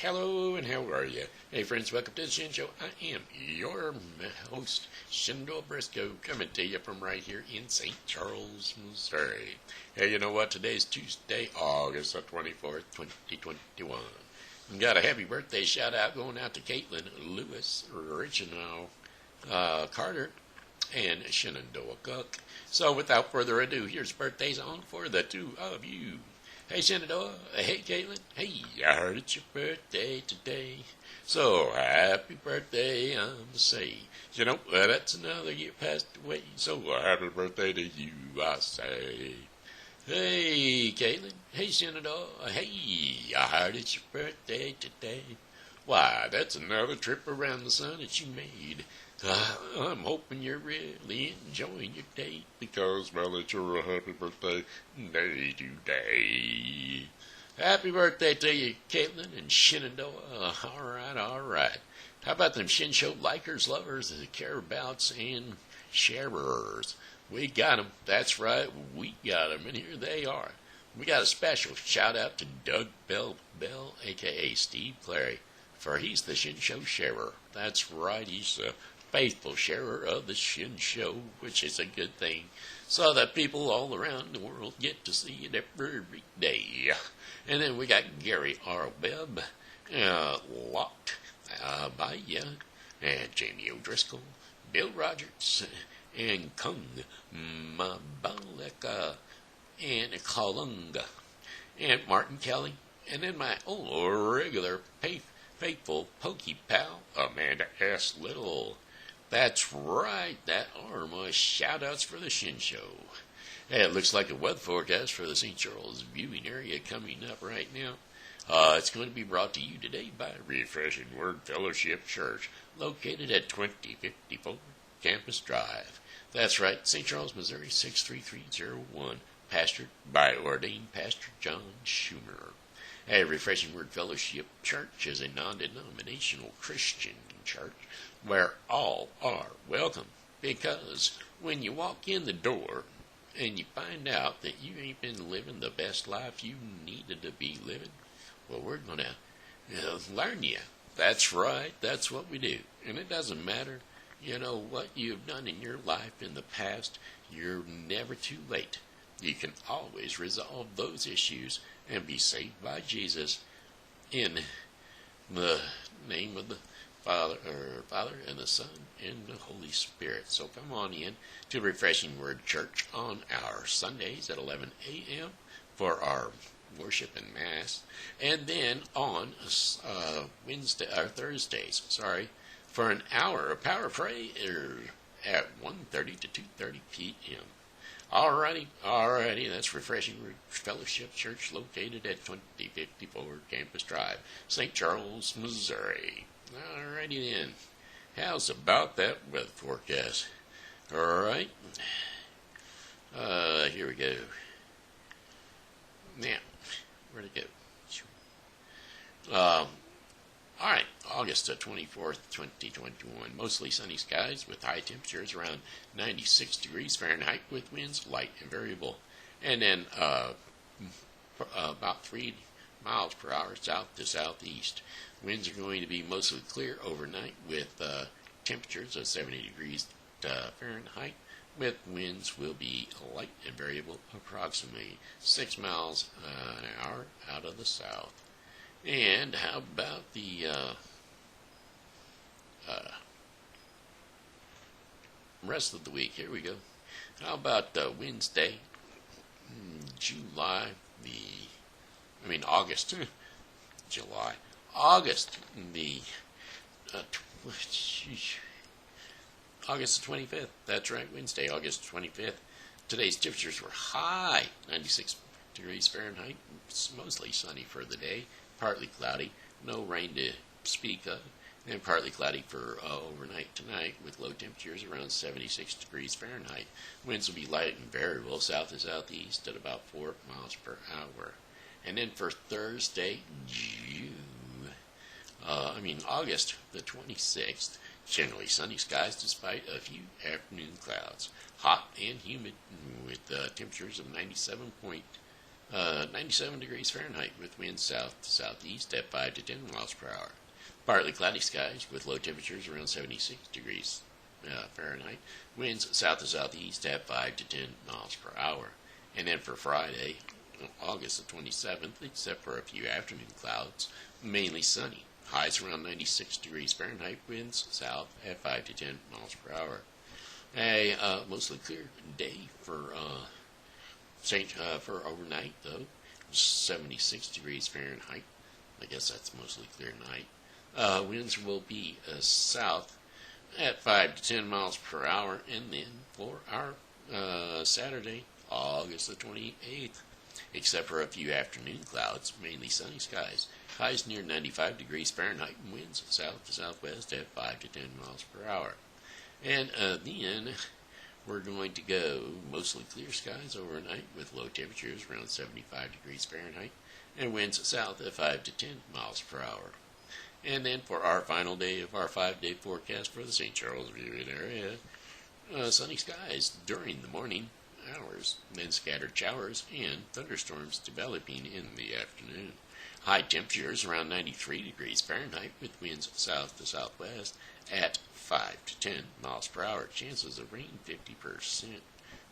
Hello, and how are you? Hey, friends, welcome to the Shen Show. I am your host, Shenandoah Briscoe, coming to you from right here in St. Charles, Missouri. Hey, you know what? Today's Tuesday, August the 24th, 2021. We got a happy birthday shout-out going out to Kaitlynn, Lewis, Richnow, Carter, and Shenandoah Cook. So, without further ado, here's birthdays on for the two of you. Hey, Shenandoah. Hey, Kaitlynn. Hey, I heard it's your birthday today. So, happy birthday, I'm say. You know, that's another year passed away. So, happy birthday to you, I say. Hey, Kaitlynn. Hey, Shenandoah. Hey, I heard it's your birthday today. Why, that's another trip around the sun that you made. I'm hoping you're really enjoying your day because, well, it's your happy birthday day today. Happy birthday to you, Kaitlynn and Shenandoah. All right. How about them Shen Show likers, lovers, careabouts, and sharers? We got them. That's right. We got them, and here they are. We got a special shout-out to Doug Bell, a.k.a. Steve Clary, for he's the Shen Show sharer. That's right. He's a faithful sharer of the Shen Show, which is a good thing, so that people all around the world get to see it every day. And then we got Gary R. Webb, Locked, Abaya, and Jamie O'Driscoll, Bill Rogers, and Kung, Maibabalik, and Kulang, and Martin Kelly, and then my old regular faithful Pokey pal, Amanda S. Little. That's right, that are my shout-outs for the Shen Show. Hey, it looks like a weather forecast for the St. Charles viewing area coming up right now. It's going to be brought to you today by Refreshing Word Fellowship Church, located at 2054 Campus Drive. That's right, St. Charles, Missouri, 63301, pastored by ordained Pastor John Schumer. Hey, Refreshing Word Fellowship Church is a non-denominational Christian church where all are welcome, because when you walk in the door and you find out that you ain't been living the best life you needed to be living, well, we're going to learn you. That's right, that's what we do. And it doesn't matter, what you've done in your life in the past, you're never too late. You can always resolve those issues and be saved by Jesus in the name of the Father and the Son and the Holy Spirit. So come on in to Refreshing Word Church on our Sundays at 11 a.m. for our worship and Mass, and then on Thursdays, for an hour of power prayer at 1:30 to 2:30 p.m. Alrighty, that's Refreshing Word Fellowship Church, located at 2054 Campus Drive, St. Charles, Missouri. Alrighty then. How's about that weather forecast? Alright. Here we go. Now, where'd it go? Alright, August 24th, 2021. Mostly sunny skies with high temperatures around 96 degrees Fahrenheit with winds light and variable. And then about 3 miles per hour south to southeast. Winds are going to be mostly clear overnight with temperatures of 70 degrees Fahrenheit, with winds will be light and variable, approximately 6 miles an hour out of the south. And how about the rest of the week? Here we go. How about Wednesday, August, July, August the August the 25th. That's right, Wednesday, August 25th. Today's temperatures were high, 96 degrees Fahrenheit. It's mostly sunny for the day, partly cloudy, no rain to speak of, and partly cloudy for overnight tonight with low temperatures around 76 degrees Fahrenheit. Winds will be light and variable south to southeast at about 4 miles per hour. And then for Thursday, August the 26th, generally sunny skies despite a few afternoon clouds. Hot and humid with temperatures of 97 97 degrees Fahrenheit with winds south to southeast at 5 to 10 miles per hour. Partly cloudy skies with low temperatures around 76 degrees Fahrenheit. Winds south to southeast at 5 to 10 miles per hour. And then for Friday, August the 27th, except for a few afternoon clouds, mainly sunny. Highs around 96 degrees Fahrenheit. Winds south at 5 to 10 miles per hour. A mostly clear day for for overnight, though. 76 degrees Fahrenheit. I guess that's mostly clear night. Winds will be south at 5 to 10 miles per hour. And then for our Saturday, August the 28th, except for a few afternoon clouds, mainly sunny skies. Highs near 95 degrees Fahrenheit and winds south to southwest at 5 to 10 miles per hour. And then we're going to go mostly clear skies overnight with low temperatures around 75 degrees Fahrenheit and winds south at 5 to 10 miles per hour. And then for our final day of our 5-day forecast for the St. Charles viewing area, sunny skies during the morning hours, then scattered showers and thunderstorms developing in the afternoon. High temperatures around 93 degrees Fahrenheit with winds south to southwest at 5 to 10 miles per hour. Chances of rain 50%.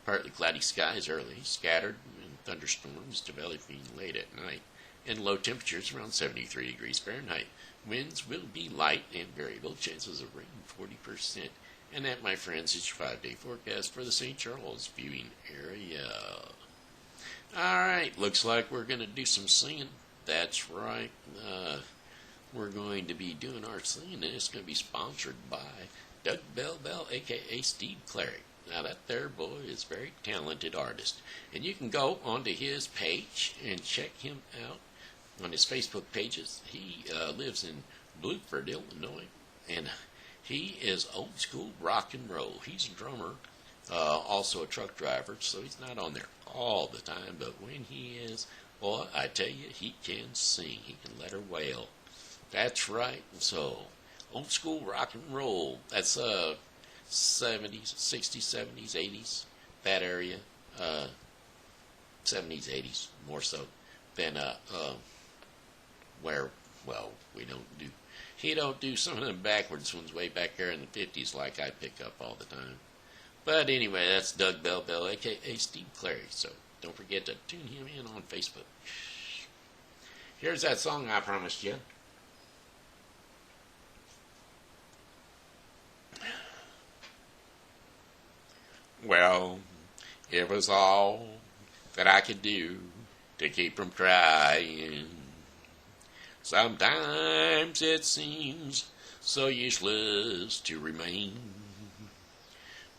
Partly cloudy skies early, scattered and thunderstorms developing late at night. And low temperatures around 73 degrees Fahrenheit. Winds will be light and variable. Chances of rain 40%. And that, my friends, is your 5-day forecast for the St. Charles viewing area. Alright, looks like we're going to do some singing. That's right. We're going to be doing our singing, and it's going to be sponsored by Doug Bell, a.k.a. Steve Clary. Now, that there boy is a very talented artist. And you can go onto his page and check him out on his Facebook pages. He lives in Blueford, Illinois, and he is old school rock and roll. He's a drummer, also a truck driver, so he's not on there all the time. But when he is, boy, I tell you, he can sing. He can let her wail. That's right. So, old school rock and roll. That's 70s, 60s, 70s, 80s, that area. 70s, 80s, more so than where, well, he don't do some of them backwards ones way back there in the 50s like I pick up all the time. But anyway, that's Doug Bell, a.k.a. Steve Clary. So don't forget to tune him in on Facebook. Here's that song I promised you. Well, it was all that I could do to keep from crying. Sometimes it seems so useless to remain.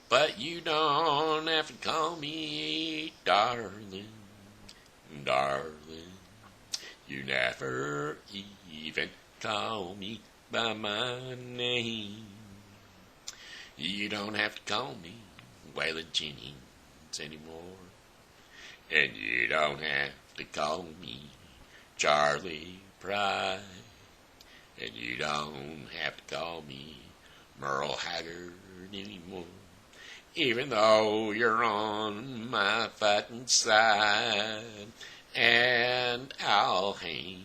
But you don't have to call me darling, darling. You never even call me by my name. You don't have to call me Waylon Jennings anymore. And you don't have to call me Charlie Pride. And you don't have to call me Merle Haggard anymore. Even though you're on my fighting side. And I'll hang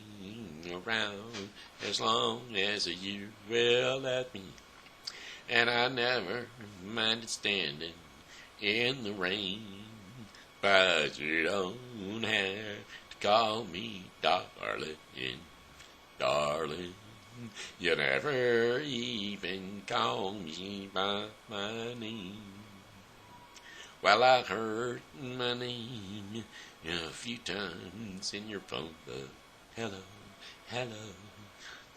around as long as you will let me. And I never minded standing in the rain. But you don't have to call me darling, darling. You never even call me by my name. Well, I heard my name a few times in your phone book. Hello, hello.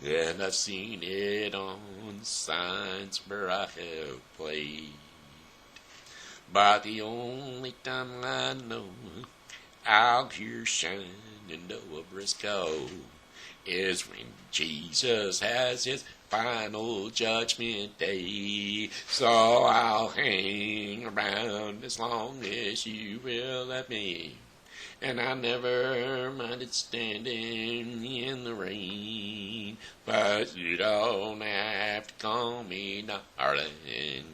And I've seen it on signs where I have played. But the only time I know I'll hear Shenandoah Briscoe is when Jesus has his final judgment day. So I'll hang around as long as you will let me. And I never minded standing in the rain. But you don't have to call me darling,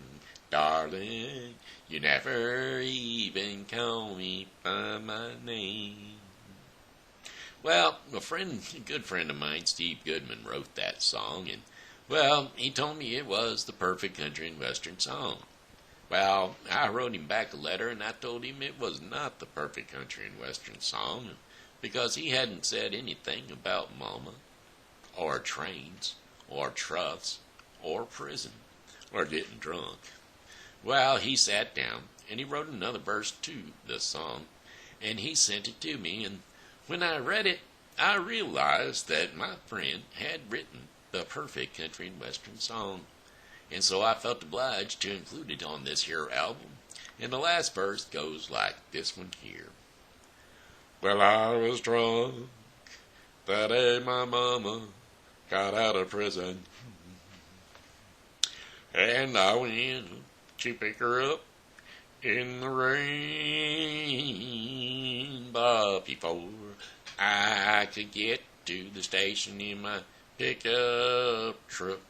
darling. You never even call me by my name. Well, a good friend of mine, Steve Goodman, wrote that song, and, well, he told me it was the perfect country and western song. Well, I wrote him back a letter, and I told him it was not the perfect country and western song, because he hadn't said anything about mama, or trains, or trucks, or prison, or getting drunk. Well, he sat down, and he wrote another verse to the song, and he sent it to me, and when I read it, I realized that my friend had written the perfect country and western song, and so I felt obliged to include it on this here album. And the last verse goes like this one here. Well, I was drunk that day my mama got out of prison, and I went to pick her up in the rain, but before I could get to the station in my pickup truck,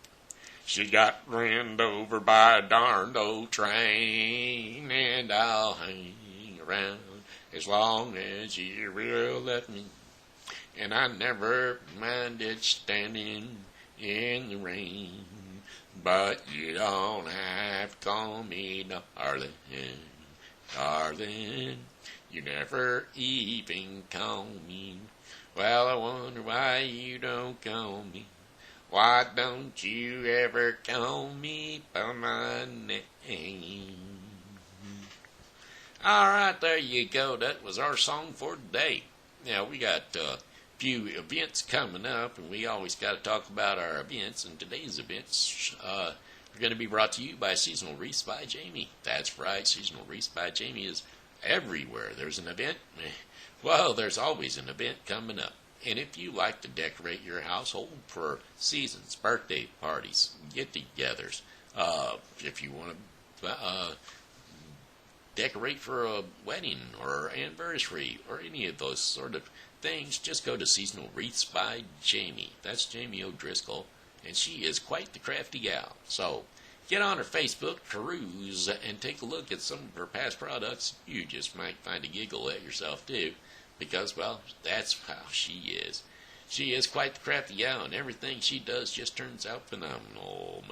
she got ran over by a darned old train, and I'll hang around as long as you will let me, and I never minded standing in the rain. But you don't have to call me darling, darling. You never even call me. Well, I wonder why you don't call me. Why don't you ever call me by my name? All right, there you go. That was our song for today. Now, we got few events coming up, and we always got to talk about our events, and today's events are going to be brought to you by Seasonal Wreaths by Jamie. That's right, Seasonal Wreaths by Jamie is everywhere. There's an event, well, there's always an event coming up. And if you like to decorate your household for seasons, birthday parties, get-togethers, if you want to decorate for a wedding or anniversary or any of those sort of things, just go to Seasonal Wreaths by Jamie. That's Jamie O'Driscoll, and she is quite the crafty gal. So get on her Facebook, peruse, and take a look at some of her past products. You just might find a giggle at yourself too, because, well, that's how she is. She is quite the crafty gal, and everything she does just turns out phenomenal.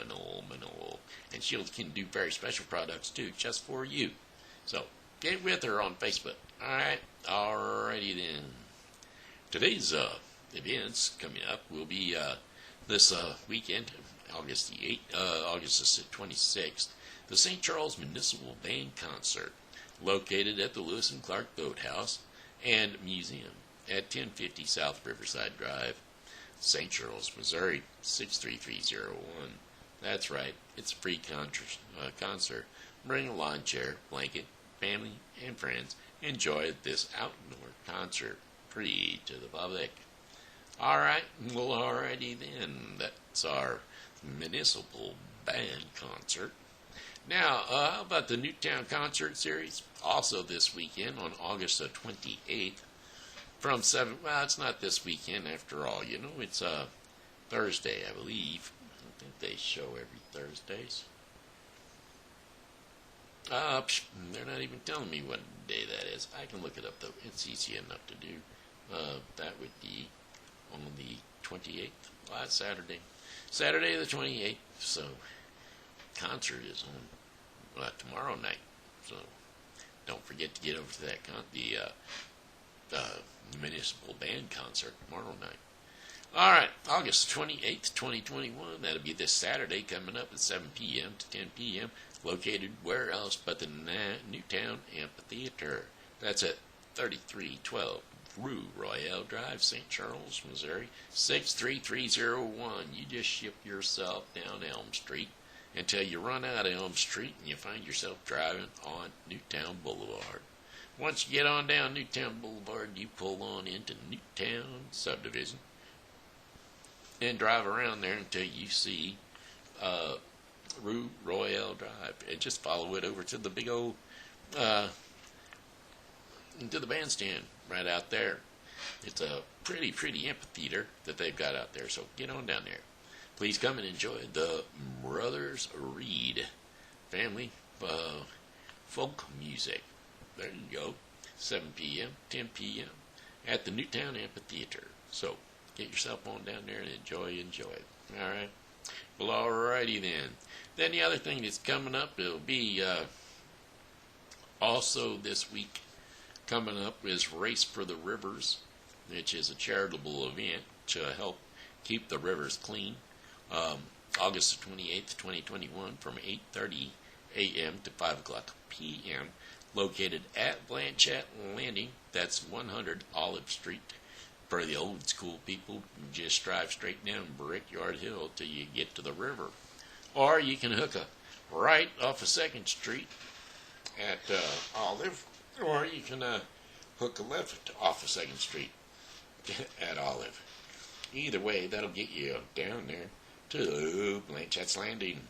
And she can do very special products too, just for you. So get with her on Facebook. Alrighty then. Today's events coming up will be this weekend, August the 26th, the St. Charles Municipal Band Concert, located at the Lewis and Clark Boathouse and Museum at 1050 South Riverside Drive, St. Charles, Missouri, 63301. That's right, it's a free concert. Bring a lawn chair, blanket, family, and friends. Enjoy this outdoor concert, free to the public. Alright, well, alrighty then. That's our municipal band concert. Now, how about the Newtown Concert Series? Also this weekend on August the 28th from 7, well, it's not this weekend after all, you know, it's Thursday, I believe. I think they show every Thursdays. They're not even telling me what day that is. I can look it up, though. It's easy enough to do. That would be on the 28th. Well, that's Saturday. Saturday the 28th. So, concert is on tomorrow night. So, don't forget to get over to that municipal band concert tomorrow night. Alright, August 28th, 2021. That'll be this Saturday coming up at 7 p.m. to 10 p.m. Located where else but the Newtown Amphitheater. That's at 3312 Rue Royale Drive, St. Charles, Missouri, 63301. You just ship yourself down Elm Street until you run out of Elm Street and you find yourself driving on Newtown Boulevard. Once you get on down Newtown Boulevard, you pull on into Newtown Subdivision and drive around there until you see Rue Royale Drive, and just follow it over to the big old to the bandstand right out there. It's a pretty amphitheater that they've got out there, so get on down there. Please come and enjoy the Brothers Reed family folk music. There you go. 7 p.m., 10 p.m. at the Newtown Amphitheater. So get yourself on down there and enjoy. All right. Well, alrighty then. Then the other thing that's coming up, it'll be also this week coming up is Race for the Rivers, which is a charitable event to help keep the rivers clean. August 28th, 2021, from 8:30 a.m. to 5 o'clock p.m., located at Blanchett Landing. That's 100 Olive Street. For the old school people, just drive straight down Brickyard Hill till you get to the river. Or you can hook a right off of 2nd Street at Olive, or you can hook a left off of 2nd Street at Olive. Either way, that'll get you down there to Blanchett's Landing.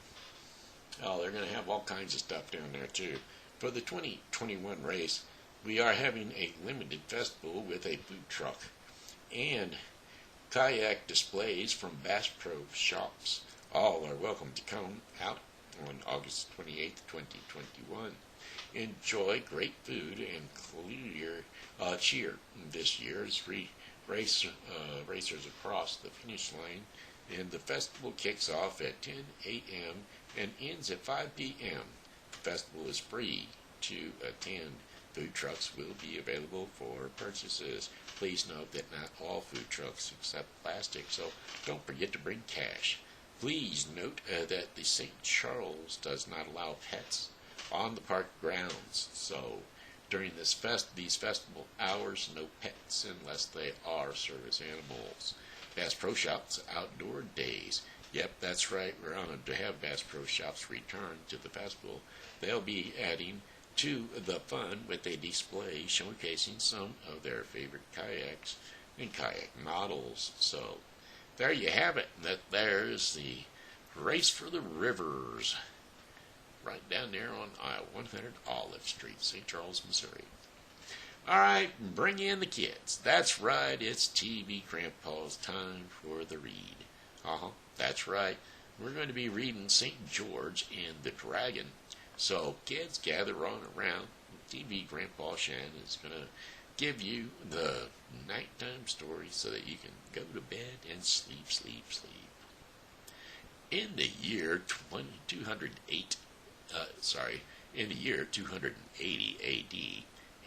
Oh, they're going to have all kinds of stuff down there, too. For the 2021 race, we are having a limited festival with a food truck and kayak displays from Bass Pro shops. All are welcome to come out on August 28th, 2021. Enjoy great food and clear cheer this year's racers across the finish line. And the festival kicks off at 10 a.m. and ends at 5 p.m. The festival is free to attend. Food trucks will be available for purchases. Please note that not all food trucks accept plastic, so don't forget to bring cash. Please note that the St. Charles does not allow pets on the park grounds, so during these festival hours, no pets unless they are service animals. Bass Pro Shops outdoor days. Yep, that's right. We're honored to have Bass Pro Shops return to the festival. They'll be adding to the fun with a display showcasing some of their favorite kayaks and kayak models. So there you have it. There's the Race for the Rivers right down there on 100 Olive Street, St. Charles, Missouri. All right, bring in the kids. That's right, it's TV Grandpa's time for the read. That's right. We're going to be reading St. George and the Dragon. So, kids, gather on around. TV Grandpa Shen is going to give you the nighttime story so that you can go to bed and sleep. In the year 280 A.D.,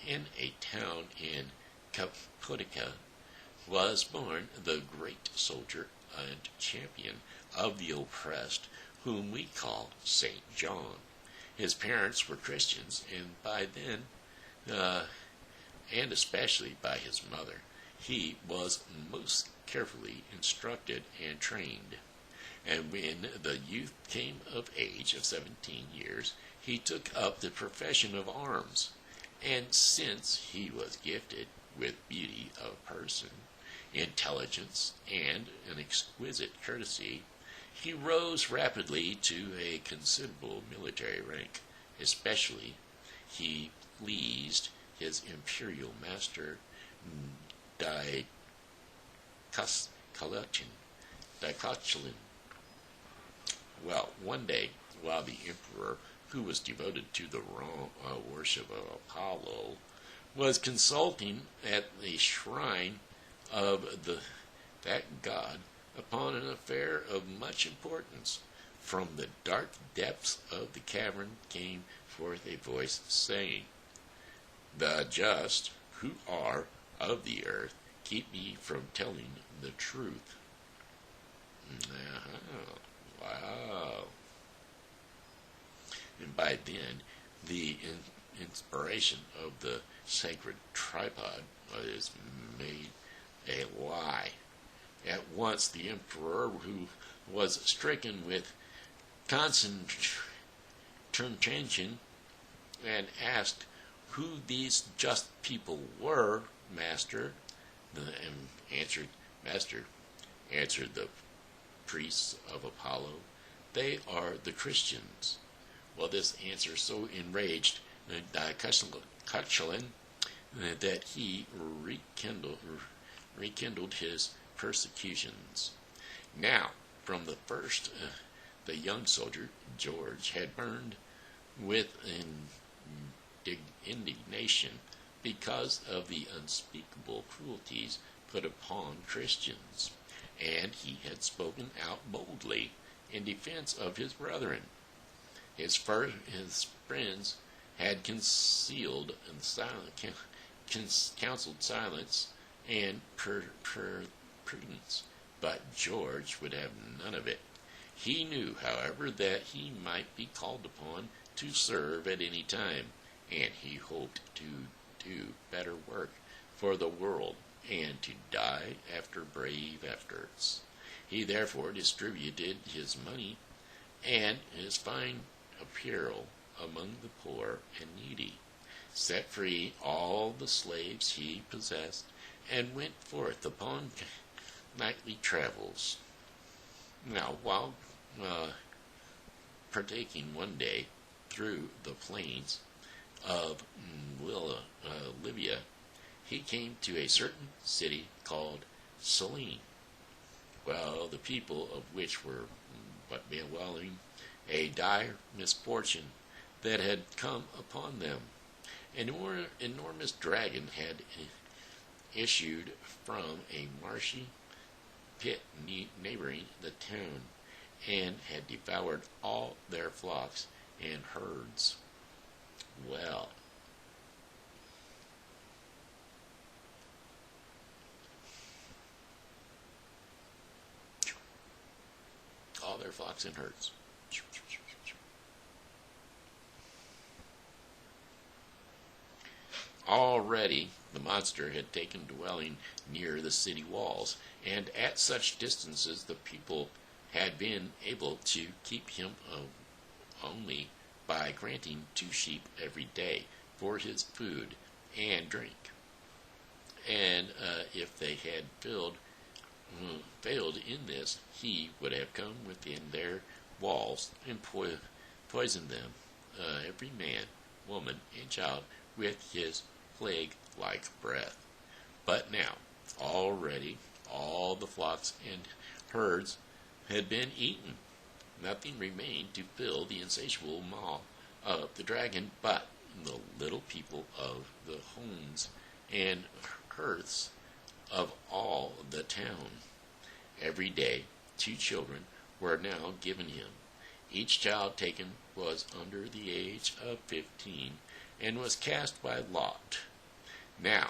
in a town in Cappadocia, was born the great soldier and champion of the oppressed, whom we call St. John. His parents were Christians, and by then, and especially by his mother, he was most carefully instructed and trained. And when the youth came of age of 17 years, he took up the profession of arms. And since he was gifted with beauty of person, intelligence, and an exquisite courtesy, he rose rapidly to a considerable military rank. Especially, he pleased his imperial master, Kaitlynn. Well, one day, while the emperor, who was devoted to the worship of Apollo, was consulting at the shrine of that god upon an affair of much importance, from the dark depths of the cavern came forth a voice saying, "The just, who are of the earth, keep me from telling the truth." Wow. And by then, the inspiration of the sacred tripod is made a lie. At once, the emperor, who was stricken with consternation, and asked who these just people were, Master. Answered the priests of Apollo, "They are the Christians." Well, this answer so enraged Kaitlynn that he rekindled his persecutions. Now, from the first, the young soldier George had burned with indignation because of the unspeakable cruelties put upon Christians, and he had spoken out boldly in defense of his brethren. His friends had counseled silence and prudence, but George would have none of it. He knew, however, that he might be called upon to serve at any time, and he hoped to do better work for the world and to die after brave efforts. He therefore distributed his money and his fine apparel among the poor and needy, set free all the slaves he possessed, and went forth upon nightly travels. Now, while partaking one day through the plains of Libya, he came to a certain city called Selen, well, the people of which were but bewailing a dire misfortune that had come upon them. An enormous dragon had issued from a marshy pit neighboring the town, and had devoured all their flocks and herds. Well, all their flocks and herds. Already the monster had taken dwelling near the city walls, and at such distances the people had been able to keep him only by granting 2 sheep every day for his food and drink. And if they had failed in this, he would have come within their walls and poisoned them, every man, woman, and child, with his plague-like breath. But now, already, all the flocks and herds had been eaten. Nothing remained to fill the insatiable maw of the dragon but the little people of the homes and hearths of all the town. Every day 2 children were now given him. Each child taken was under the age of 15, and was cast by lot. Now,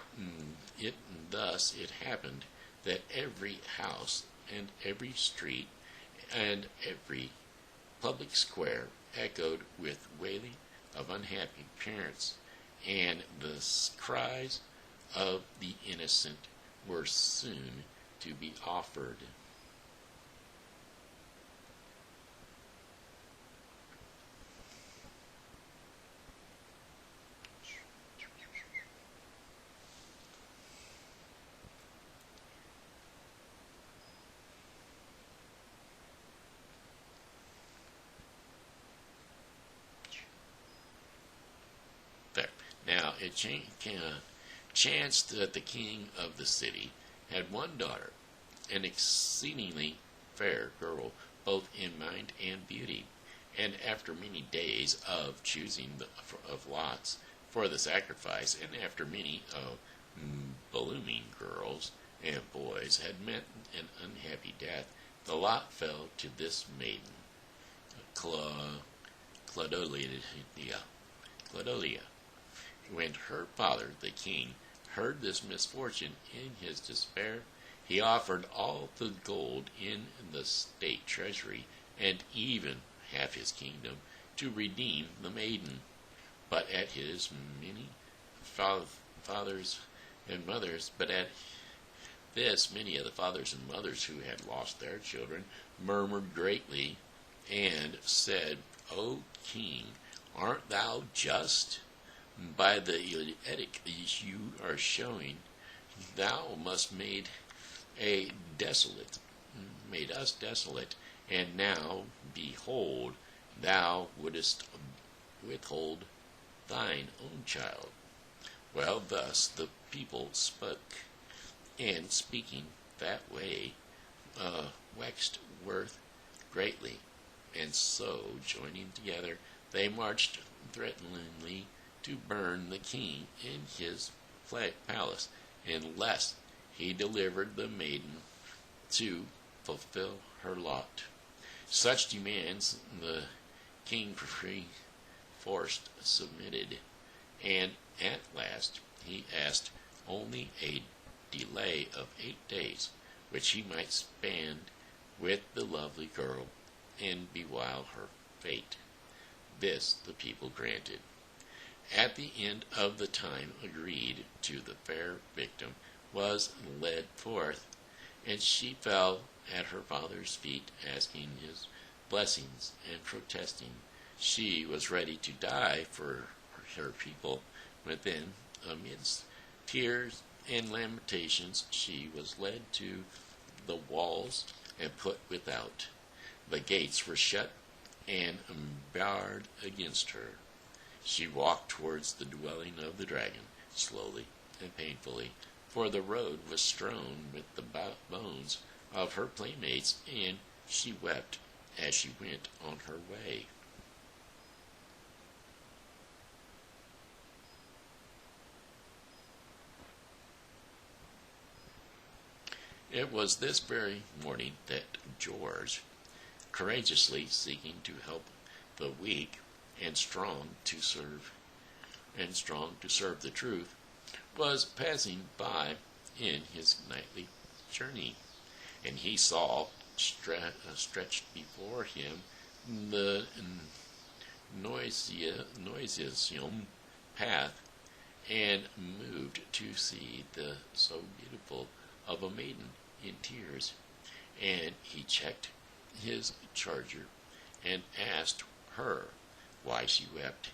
thus it happened that every house and every street and every public square echoed with wailing of unhappy parents, and the cries of the innocent were soon to be offered. Now, it chanced that the king of the city had one daughter, an exceedingly fair girl, both in mind and beauty. And after many days of choosing of lots for the sacrifice, and after many blooming girls and boys had met an unhappy death, the lot fell to this maiden, Claudolia. When her father, the king, heard this misfortune, in his despair, he offered all the gold in the state treasury, and even half his kingdom, to redeem the maiden. But at his many fathers and mothers, but at this many of the fathers and mothers who had lost their children murmured greatly, and said, O king, art thou just? By the edict you are showing, thou must made us desolate, and now, behold, thou wouldest withhold thine own child. Well, thus the people spoke, and speaking that way, waxed worth greatly, and so, joining together, they marched threateningly to burn the king in his palace unless he delivered the maiden to fulfill her lot. Such demands the king forced submitted, and at last he asked only a delay of 8 days, which he might spend with the lovely girl and beguile her fate. This the people granted. At the end of the time agreed to, the fair victim was led forth, and she fell at her father's feet, asking his blessings and protesting she was ready to die for her people. But then, amidst tears and lamentations, she was led to the walls and put without. The gates were shut and barred against her. She walked towards the dwelling of the dragon, slowly and painfully, for the road was strewn with the bones of her playmates, and she wept as she went on her way. It was this very morning that George, courageously seeking to help the weak and strong to serve the truth, was passing by in his nightly journey, and he saw stretched before him the noisiest path, and moved to see the so beautiful of a maiden in tears, and he checked his charger and asked her why she wept,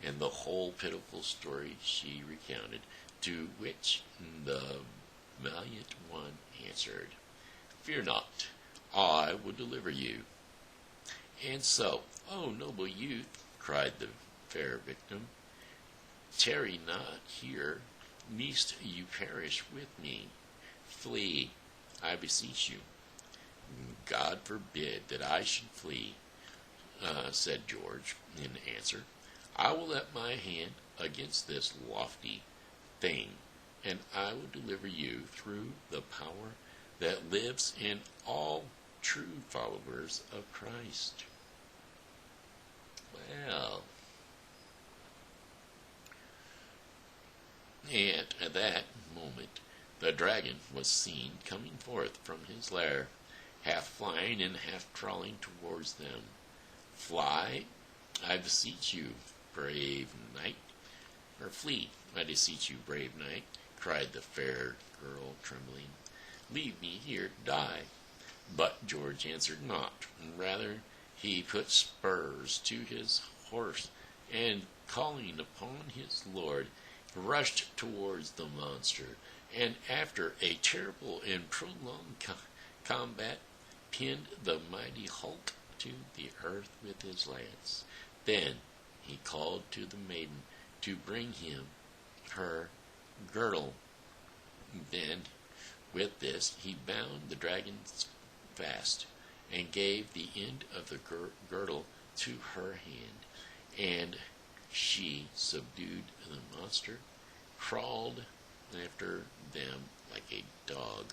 and the whole pitiful story she recounted, to which the valiant one answered, "Fear not, I will deliver you." And so, "O noble youth," cried the fair victim, "tarry not here, lest you perish with me. Flee, I beseech you." "God forbid that I should flee," said George in answer. "I will let my hand against this lofty thing, and I will deliver you through the power that lives in all true followers of Christ." Well, and at that moment the dragon was seen coming forth from his lair, half flying and half crawling towards them. "Fly, I beseech you, brave knight, or flee, I beseech you, brave knight," cried the fair girl, trembling. "Leave me here to die." But George answered not. Rather, he put spurs to his horse, and, calling upon his lord, rushed towards the monster, and after a terrible and prolonged combat, pinned the mighty hulk to the earth with his lance. Then he called to the maiden to bring him her girdle. Then, with this, he bound the dragon fast, and gave the end of the girdle to her hand, and she subdued the monster, crawled after them like a dog.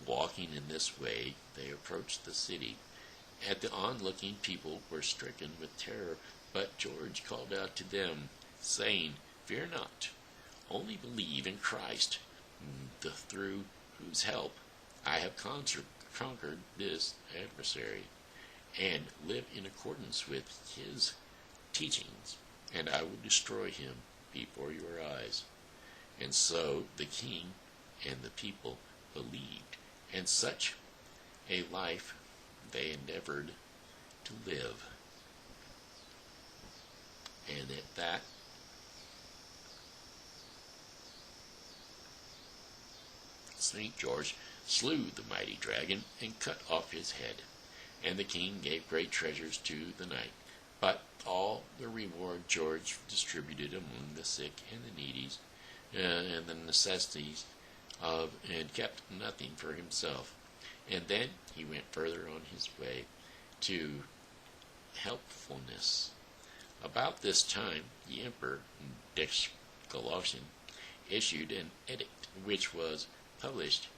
Walking in this way, they approached the city. At the onlooking people were stricken with terror, but George called out to them, saying, "Fear not, only believe in Christ, through whose help I have conquered this adversary, and live in accordance with his teachings, and I will destroy him before your eyes." And so the king and the people believed, and such a life they endeavored to live. And at that, St. George slew the mighty dragon and cut off his head, and the king gave great treasures to the knight. But all the reward George distributed among the sick and the needy, and the necessities and kept nothing for himself. And then he went further on his way to helpfulness. About this time, the emperor Diocletian issued an edict which was published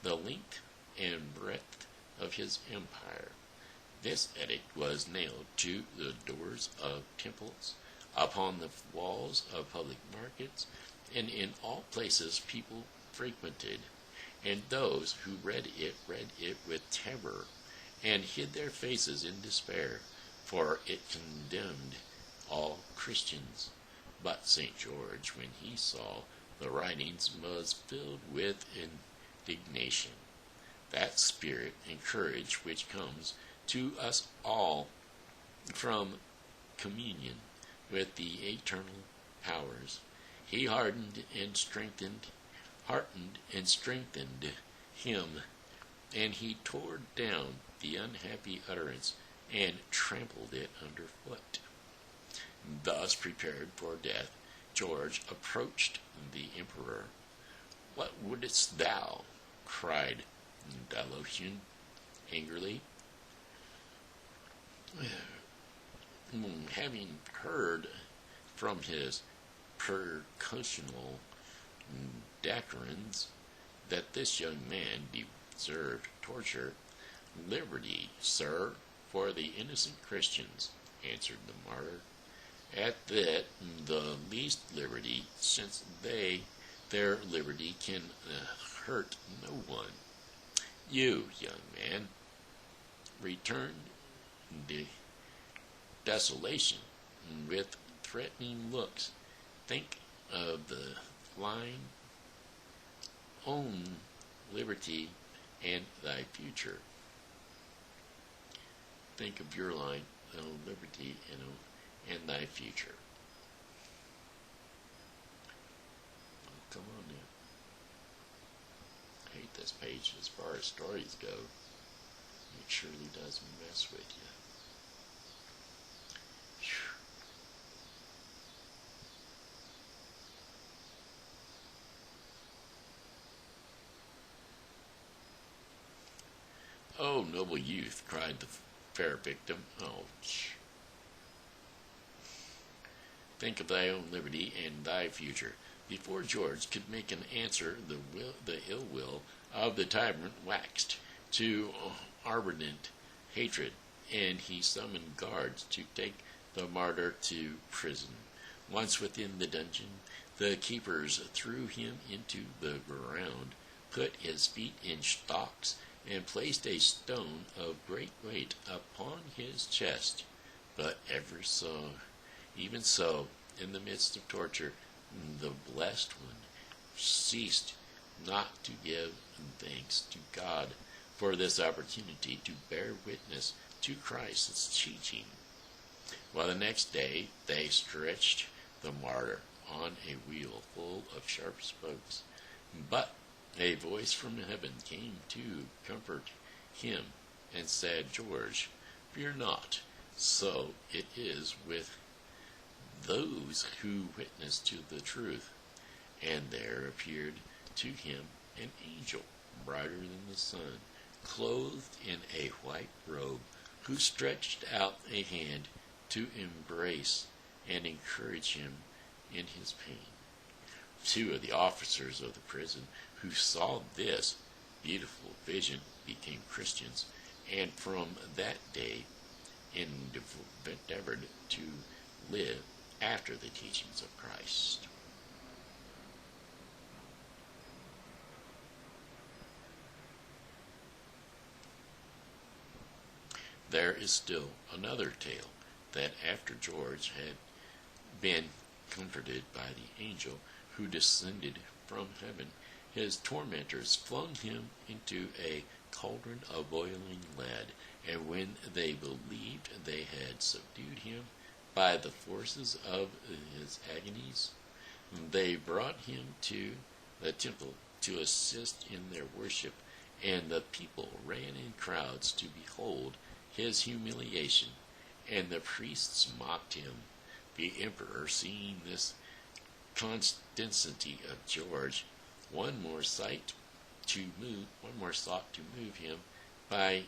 the length and breadth of his empire. This edict was nailed to the doors of temples, upon the walls of public markets, and in all places people frequented. And those who read it with terror, and hid their faces in despair, for it condemned all Christians. But St. George, when he saw the writings, was filled with indignation. That spirit and courage which comes to us all from communion with the eternal powers. He heartened and strengthened him, and he tore down the unhappy utterance and trampled it underfoot. Thus prepared for death, George approached the emperor. "What wouldst thou?" cried Dalocian angrily. Having heard from his percussional dacarons that this young man deserved torture, "Liberty, sir, for the innocent Christians," answered the martyr. "At that, the least liberty, since their liberty can hurt no one. You, young man, return desolation with threatening looks. Think of the flying, own liberty and thy future." Think of your line, liberty and thy future. Oh, come on now. I hate this page as far as stories go. It surely does mess with you. Whew. "Oh, noble youth," cried the fair victim. "Oh, think of thy own liberty and thy future." Before George could make an answer, the ill will of the tyrant waxed to ardent hatred, and he summoned guards to take the martyr to prison. Once within the dungeon, the keepers threw him into the ground, put his feet in stocks, and placed a stone of great weight upon his chest. But even so, in the midst of torture, the blessed one ceased not to give thanks to God for this opportunity to bear witness to Christ's teaching. While the next day they stretched the martyr on a wheel full of sharp spokes, but a voice from heaven came to comfort him and said, "George, fear not. So it is with those who witness to the truth." And there appeared to him an angel, brighter than the sun, clothed in a white robe, who stretched out a hand to embrace and encourage him in his pain. Two of the officers of the prison who saw this beautiful vision became Christians, and from that day endeavored to live after the teachings of Christ. There is still another tale, that after George had been comforted by the angel who descended from heaven, his tormentors flung him into a cauldron of boiling lead, and when they believed they had subdued him by the forces of his agonies, they brought him to the temple to assist in their worship, and the people ran in crowds to behold his humiliation, and the priests mocked him. The emperor, seeing this constancy of George, one more sought to move him by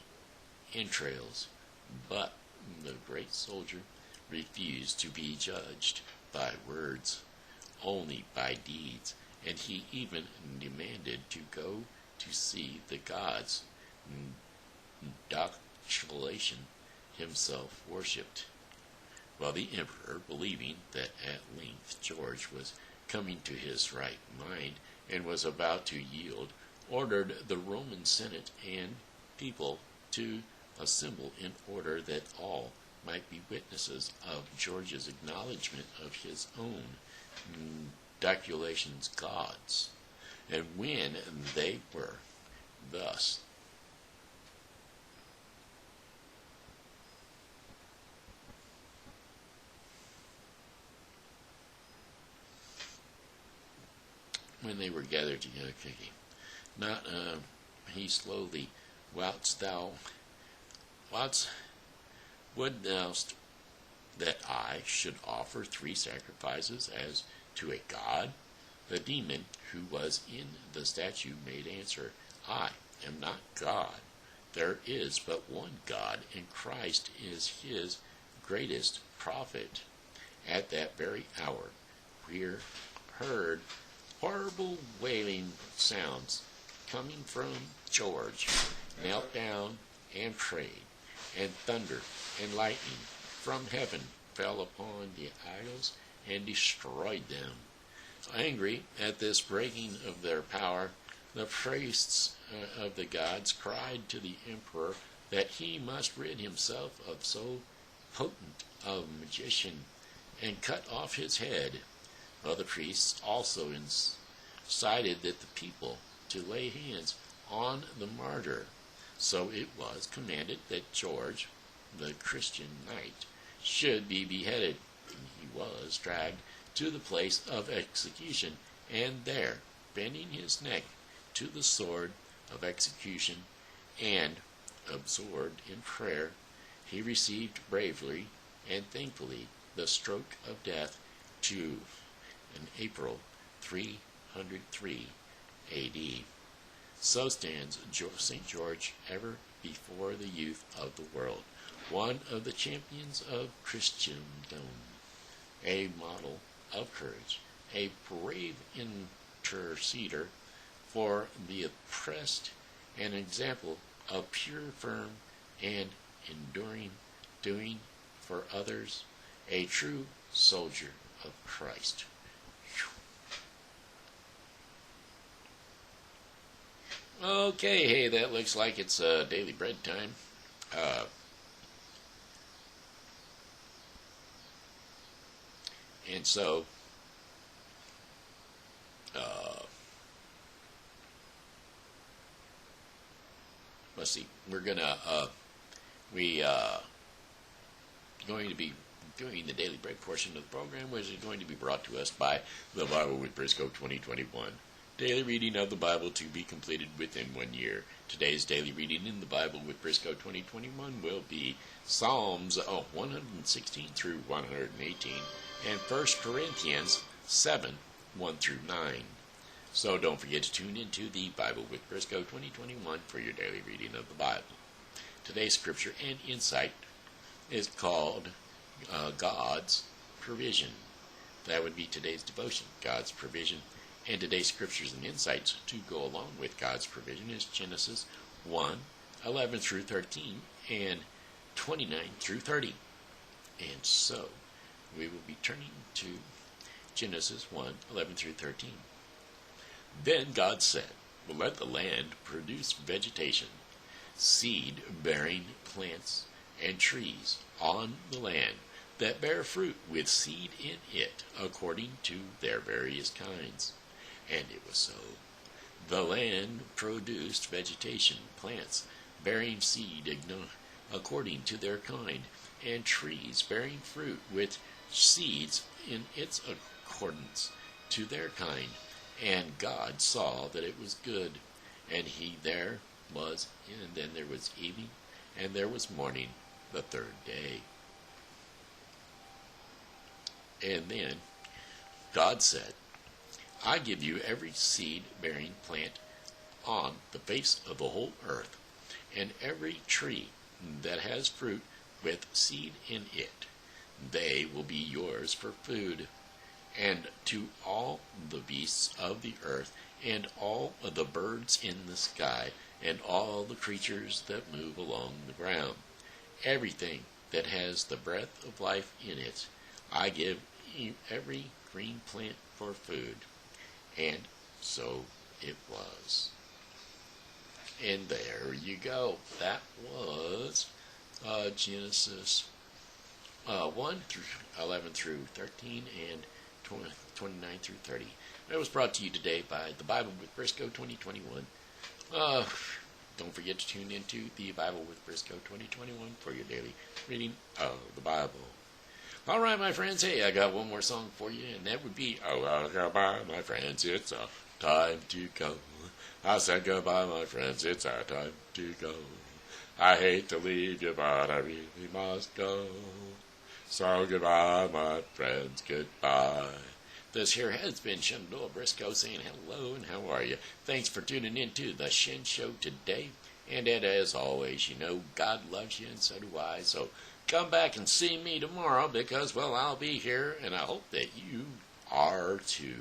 entrails, but the great soldier refused to be judged by words, only by deeds, and he even demanded to go to see the gods Doctulation himself worshipped. While the emperor, believing that at length George was coming to his right mind and was about to yield, ordered the Roman Senate and people to assemble in order that all might be witnesses of George's acknowledgement of his own Doctulation's gods. And when they were thus gathered together, not he slowly, wouldst that I should offer 3 sacrifices as to a god? The demon who was in the statue made answer, I am not God. There is but one God, and Christ is his greatest prophet. At that very hour, we heard horrible wailing sounds coming from George, knelt down and prayed, and thunder and lightning from heaven fell upon the idols and destroyed them. Angry at this breaking of their power, the priests of the gods cried to the emperor that he must rid himself of so potent a magician and cut off his head. Other priests also incited that the people to lay hands on the martyr. So it was commanded that George, the Christian knight, should be beheaded. He was dragged to the place of execution, and there, bending his neck to the sword of execution, and absorbed in prayer, he received bravely and thankfully the stroke of death in April 303 A.D. So stands St. George ever before the youth of the world, one of the champions of Christendom, a model of courage, a brave interceder for the oppressed, an example of pure, firm, and enduring doing for others, a true soldier of Christ. Okay, hey, that looks like it's daily bread time. And so, let's see, we're going to be doing the daily bread portion of the program, which is going to be brought to us by the Bible with Briscoe 2021. Daily reading of the Bible to be completed within 1 year. Today's daily reading in the Bible with Briscoe 2021 will be Psalms 116 through 118 and 1 Corinthians 7, 1 through 9. So don't forget to tune into the Bible with Briscoe 2021 for your daily reading of the Bible. Today's scripture and insight is called God's Provision. That would be today's devotion, God's Provision. And today's scriptures and insights to go along with God's provision is Genesis 1, 11 through 13, and 29 through 30. And so, we will be turning to Genesis 1, 11 through 13. Then God said, let the land produce vegetation, seed-bearing plants and trees on the land that bear fruit with seed in it, according to their various kinds. And it was so. The land produced vegetation, plants bearing seed according to their kind, and trees bearing fruit with seeds in its accordance to their kind. And God saw that it was good. And then there was evening, and there was morning, the third day. And then God said, I give you every seed-bearing plant on the face of the whole earth, and every tree that has fruit with seed in it. They will be yours for food. and to all the beasts of the earth, and all of the birds in the sky, and all the creatures that move along the ground, everything that has the breath of life in it. I give you every green plant for food. And so it was. And there you go. That was Genesis 1 through 11 through 13 and 29 through 30. It was brought to you today by the Bible with Briscoe 2021. Don't forget to tune into the Bible with Briscoe 2021 for your daily reading of the Bible. All right, my friends. Hey, I got one more song for you, and that would be, oh, goodbye, my friends. It's time to go. I said goodbye, my friends. It's our time to go. I hate to leave you, but I really must go. So goodbye, my friends. Goodbye. This here has been Shenandoah Briscoe saying hello and how are you? Thanks for tuning in to the Shen Show today. And as always, you know, God loves you and so do I. So come back and see me tomorrow because, well, I'll be here and I hope that you are too.